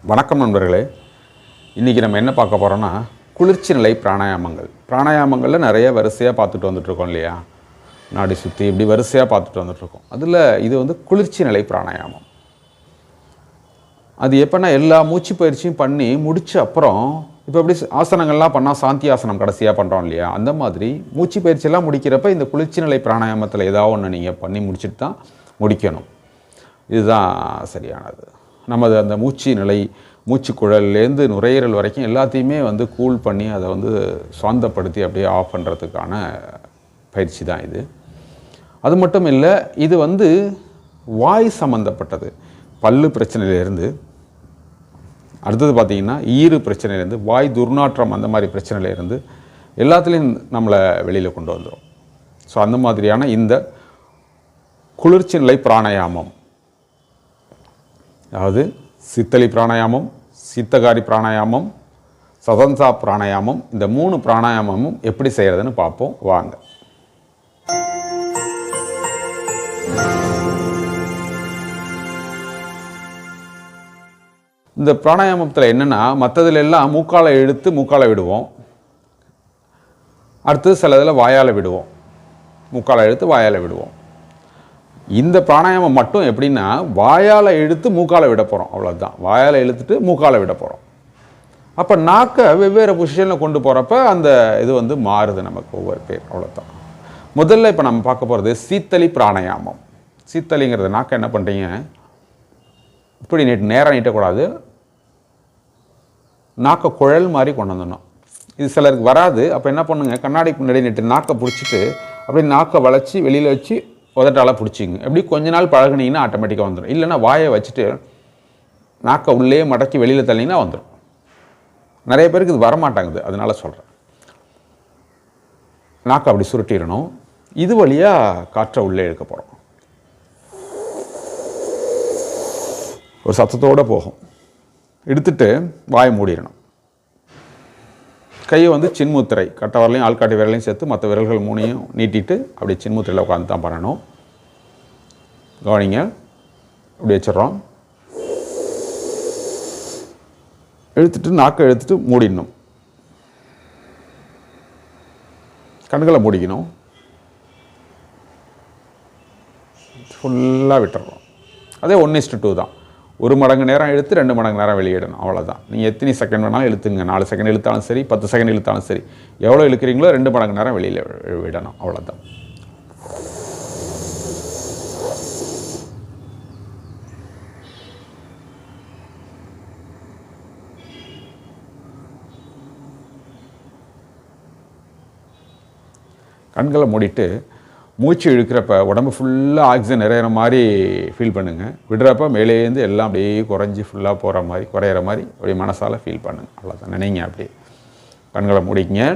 வணக்கம் நண்பர்களே. இன்றைக்கி நம்ம என்ன பார்க்க போகிறோன்னா குளிர்ச்சி நிலை பிராணாயாமங்களில் நிறைய வரிசையாக பார்த்துட்டு வந்துட்ருக்கோம் இல்லையா. நாடி சுற்றி இப்படி வரிசையாக பார்த்துட்டு வந்துட்ருக்கோம். அதில் இது வந்து குளிர்ச்சி நிலை பிராணாயாமம். அது எப்போனா எல்லா மூச்சு பயிற்சியும் பண்ணி முடித்த அப்புறம் இப்போ எப்படி ஆசனங்கள்லாம் பண்ணால் சாந்தி ஆசனம் கடைசியாக பண்ணுறோம் இல்லையா, அந்த மாதிரி மூச்சு பயிற்சியெல்லாம் முடிக்கிறப்ப இந்த குளிர்ச்சி நிலை பிராணாயாமத்தில் ஏதாவது ஒன்று நீங்கள் பண்ணி முடிச்சுட்டு தான் முடிக்கணும். இதுதான் சரியானது. நமது அந்த மூச்சு நிலை, மூச்சு குழல்லேருந்து நுரையீரல் வரைக்கும் எல்லாத்தையுமே வந்து கூல் பண்ணி அதை வந்து சாந்தப்படுத்தி அப்படியே ஆஃப் பண்ணுறதுக்கான பயிற்சி தான் இது. அது மட்டும் இல்லை, இது வந்து வாய் சம்மந்தப்பட்டது. பல்லு பிரச்சனையிலேருந்து, அடுத்தது பார்த்திங்கன்னா ஈறு பிரச்சனையிலேருந்து, வாய் துர்நாற்றம் அந்த மாதிரி பிரச்சனையிலேருந்து எல்லாத்துலேயும் நம்மளை வெளியில் கொண்டு வந்துடும். ஸோ அந்த மாதிரியான இந்த குளிர்ச்சி நிலை பிராணாயாமம், அதாவது சித்தளி பிராணாயாமம், சித்தகாரி பிராணாயாமம், சதந்தா பிராணாயாமம், இந்த 3 பிராணாயாமமும் எப்படி செய்கிறதுன்னு பார்ப்போம் வாங்க. இந்த பிராணாயாமத்தில் என்னென்னா, மற்றதுல எல்லாம் மூக்காலை இழுத்து மூக்காலை விடுவோம், அடுத்தது சில இதில் வாயால் விடுவோம், மூக்காலை இழுத்து வாயால் விடுவோம். இந்த பிராணாயாமம் மட்டும் எப்படின்னா வாயால் இழுத்து மூக்காலை விட போகிறோம், அவ்வளோதான். வாயால் இழுத்துட்டு மூக்காலை விட போகிறோம். அப்போ நாக்கை வெவ்வேறு பொசிஷனில் கொண்டு போகிறப்ப அந்த இது வந்து மாறுது நமக்கு ஒவ்வொரு பேர், அவ்வளோதான். முதல்ல இப்போ நம்ம பார்க்க போகிறது சீத்தளி பிராணாயாமம். சீத்தளிங்கிறது நாக்கை என்ன பண்ணுறீங்க, இப்படி நேராக நீட்டக்கூடாது, நாக்கை குழல் மாதிரி கொண்டு வந்துடணும். இது சிலருக்கு வராது. அப்போ என்ன பண்ணுங்க, கண்ணாடி முன்னாடி நீட்டு நாக்கை பிடிச்சிட்டு அப்படி நாக்கை வளைச்சி வெளியில் வச்சு உதட்டால் பிடிச்சிங்க. எப்படி கொஞ்ச நாள் பழகுனீங்கன்னா ஆட்டோமேட்டிக்காக வந்துடும். இல்லைன்னா வாயை வச்சுட்டு நாக்கை உள்ளே மடக்கி வெளியில் தள்ளிங்கன்னா வந்துடும். நிறைய பேருக்கு இது வரமாட்டாங்குது, அதனால சொல்கிறேன். நாக்கை அப்படி சுருட்டிடணும். இது வழியாக காற்றை உள்ளே இழுக்க போகிறோம். ஒரு சத்தத்தோடு போகும். எடுத்துட்டு வாயை மூடிடணும். கையை வந்து சின்முத்திரை, கட்டை விரலையும் ஆள்காட்டி விரலையும் சேர்த்து மற்ற விரல்கள் 3ஐயும் நீட்டிட்டு அப்படி சின்முத்திரையில் உட்காந்து தான் பண்ணணும். கவனிங்க, அப்படி வச்சிடறோம். இழுத்துட்டு நாக்கை இழுத்துட்டு மூடிடணும். கண்களை மூடிக்கணும். ஃபுல்லாக விட்டுறோம். அதே 1:2 தான். 1 மடங்கு நேரம் இழுத்து 2 மடங்கு நேரம் வெளியிடணும், அவ்வளோதான். நீங்கள் எத்தனை செகண்ட் வேணாலும் இழுத்துங்க. 4 செகண்ட் இழுத்தாலும் சரி, 10 செகண்ட் இழுத்தாலும் சரி, எவ்வளோ இழுக்கிறீங்களோ 2 மடங்கு நேரம் வெளியில் விடணும், அவ்வளோதான். கண்களை மூடிட்டு மூச்சு இழுக்கிறப்ப உடம்பு ஃபுல்லாக ஆக்சிஜன் நிறையிற மாதிரி ஃபீல் பண்ணுங்கள். விடுறப்ப மேலேருந்து எல்லாம் அப்படியே குறைஞ்சி ஃபுல்லாக போகிற மாதிரி, குறையிற மாதிரி அப்படியே மனசால் ஃபீல் பண்ணுங்கள், அவ்வளோதான். நினைங்க. அப்படியே கண்களை மூடிங்க.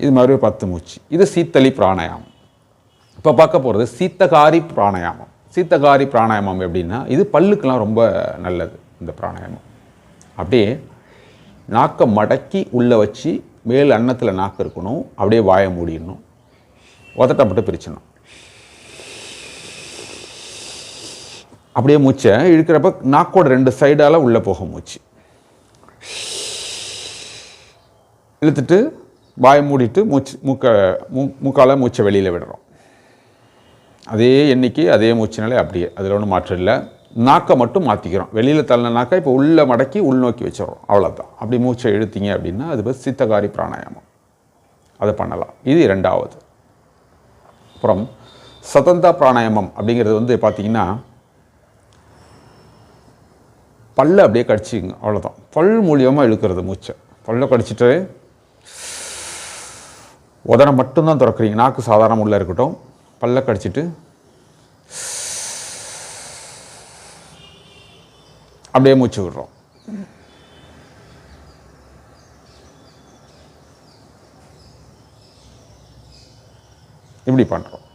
இது மாதிரி 10 மூச்சு. இது சீத்தளி பிராணாயாமம். இப்போ பார்க்க போகிறது சீத்தகாரி பிராணாயாமம். சீத்தகாரி பிராணாயாமம் எப்படின்னா, இது பல்லுக்கெல்லாம் ரொம்ப நல்லது. இந்த பிராணாயாமம் அப்படியே நாக்கை மடக்கி உள்ளே வச்சு மேல் அன்னத்தில் நாக்கு இருக்கணும், அப்படியே வாயை மூடிடணும், உதட்டை மட்டும் பிரிச்சிடணும். அப்படியே மூச்சை இழுக்கிறப்ப நாக்கோட 2 சைடால் உள்ளே போகும் மூச்சு. இழுத்துட்டு வாயை மூடிட்டு மூக்கால் மூச்சை வெளியில் விடுறோம். அதே எண்ணிக்கை, அதே மூச்சு நிலை, அப்படியே. அதில் ஒன்றும் மாற்றம் இல்லை. நாக்கை மட்டும் மாற்றிக்கிறோம். வெளியில் தள்ளின நாக்கை இப்போ உள்ளே மடக்கி உள்நோக்கி வச்சிடறோம், அவ்வளோதான். அப்படி மூச்சை இழுத்தீங்க அப்படின்னா அது பேர் சித்தகாரி பிராணாயாமம். அதை பண்ணலாம். இது 2வது. அப்புறம் சதந்தா பிராணாயாமம் அப்படிங்கிறது வந்து பார்த்திங்கன்னா, பல்லை அப்படியே கடிச்சிங்க, அவ்வளோதான். பல் மூலியமாக இழுக்கிறது மூச்சை. பல்லை கடிச்சிட்டு உதனை மட்டும்தான் திறக்கிறீங்க. நாக்கு சாதாரண உள்ளே இருக்கட்டும். பல்லை கடிச்சிட்டு அப்படியே மூச்சு விடுறோம். இப்படி பண்ணுறோம்.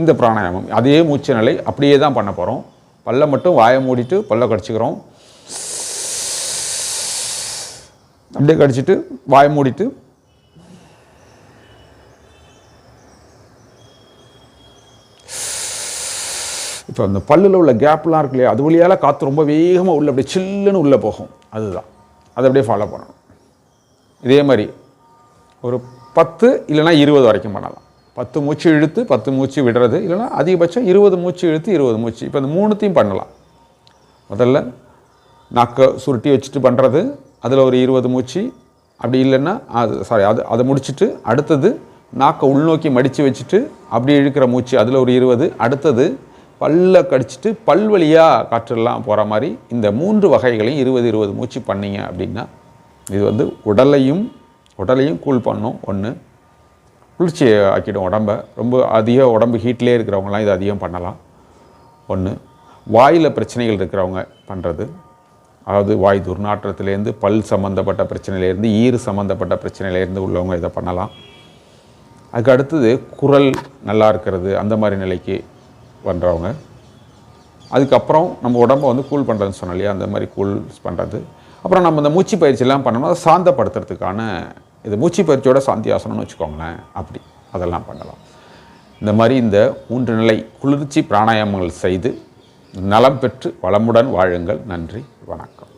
இந்த பிராணாயாமம் அதே மூச்சு நிலை அப்படியே தான் பண்ண போகிறோம். பல்லை மட்டும் வாயை மூடிட்டு பல்லை கடிச்சிக்கிறோம். அப்படியே கடிச்சிட்டு வாயை மூடிட்டு இப்போ அந்த பல்லில் உள்ள கேப்லாம் இருக்கு இல்லையா, அது வழியால் காற்று ரொம்ப வேகமாக உள்ள அப்படியே சில்லுன்னு உள்ளே போகும். அதுதான் அதை அப்படியே ஃபாலோ பண்ணணும். இதே மாதிரி ஒரு 10 இல்லைனா 20 வரைக்கும் பண்ணலாம். 10 மூச்சு இழுத்து 10 மூச்சு விடுறது, இல்லைனா அதிகபட்சம் 20 மூச்சு இழுத்து 20 மூச்சு. இப்போ இந்த 3த்தையும் பண்ணலாம். முதல்ல நாக்கை சுருட்டி வச்சுட்டு பண்ணுறது, அதில் ஒரு 20 மூச்சு. அப்படி இல்லைன்னா அதை முடிச்சுட்டு அடுத்தது நாக்கை உள்நோக்கி மடித்து வச்சுட்டு அப்படி இழுக்கிற மூச்சு, அதில் ஒரு 20. அடுத்தது பல்லை கடிச்சிட்டு பல் வழியாக காற்றெல்லாம் போகிற மாதிரி இந்த 3 வகைகளையும் 20 மூச்சு பண்ணிங்க அப்படின்னா இது வந்து உடலையும் கூல் பண்ணும். ஒன்று குளிர்ச்சி ஆக்கிடும் உடம்பை. ரொம்ப அதிக உடம்பு ஹீட்லேயே இருக்கிறவங்களாம் இது அதிகம் பண்ணலாம். ஒன்று வாயில் பிரச்சனைகள் இருக்கிறவங்க பண்ணுறது, அதாவது வாய் துர்நாற்றத்துலேருந்து பல் சம்மந்தப்பட்ட பிரச்சனையிலேருந்து ஈறு சம்மந்தப்பட்ட பிரச்சனையிலேருந்து உள்ளவங்க இதை பண்ணலாம். அதுக்கு அடுத்தது குரல் நல்லா இருக்கிறது அந்த மாதிரி நிலைக்கு பண்ணுறவங்க. அதுக்கப்புறம் நம்ம உடம்பை வந்து கூல் பண்ணுறதுன்னு சொன்னோம் இல்லையா, அந்த மாதிரி கூல்ஸ் பண்ணுறது. அப்புறம் நம்ம இந்த மூச்சு பயிற்சியெல்லாம் பண்ணணும், அதை சாந்தப்படுத்துறதுக்கான இது மூச்சு பயிற்சியோட சாந்தி ஆசனம்னு வச்சுக்கோங்களேன். அப்படி அதெல்லாம் பண்ணலாம். இந்த மாதிரி இந்த 3 நிலை குளிர்ச்சி பிராணாயாமங்கள் செய்து நலம் பெற்று வளமுடன் வாழுங்கள். நன்றி, வணக்கம்.